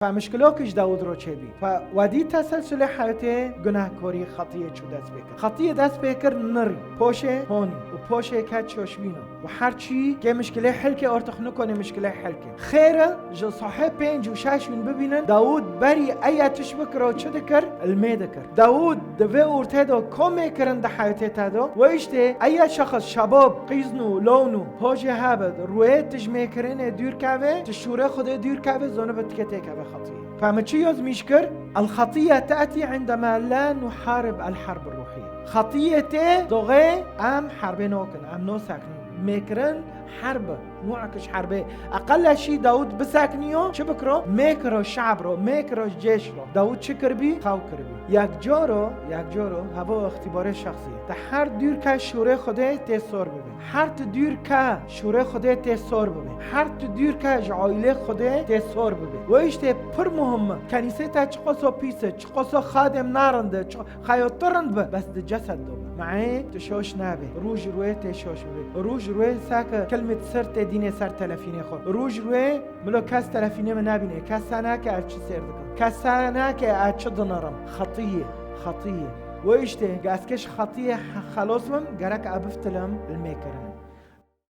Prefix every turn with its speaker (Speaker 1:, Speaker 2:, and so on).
Speaker 1: فمشكلوكش داود رو چه بی فودی تسلسل حیاته گناهکاری خطیه چو دست بکر خطیه دست بکر نری پوشه هونی و پوشه کت چوشبینو و هرچی که مشکله حلکه ارتخ نکنه مشکله حلکه خیره جو صاحب 5 و 6 ببینن داود بری ایتش بکر و چه دکر المیده کر داود دوه ارته دو کمی کرن ده حیاته تدو و اشته ای شخص شباب قیزنو لونو پوشه هبد روی تجمع کرنه دور کبه تشوره خود دور کبه زونه بتکته کبه خطية فما چی یاد میشکر الخطية تأتي عندما لا نحارب الحرب الروحية خطية دوغي ام حرب نوكن ام نو ساكنين ميكرن حرب نوعكش حربه اقل شيء داود بساكنيو چه بكرو ميكرو شعب رو ميكرو جيش رو داود چه کربی خاو کربی یک جورو هوا اختبار شخصی تا هر دور که شوره خوده تسور ببین هر دور که شوره خوده تسور ببین هر دور که عائله خوده تسور ببین و ایشته پر مهمه کنیسه تا چقصو پیسه چقصو خادم نارنده خیاطرند بس ده جسد دو معي تشوش نابه روج روي تشوش ببي روج روي ساك كلمة سرت ديني سر تلفيني خو روج روي ملو كاس تلفيني من نابيني كاساناك اتش سير دكم كاساناك اتش دنرم خطية ويشته قاسكش خطية خلاص من قرك ابفتلم الميكرن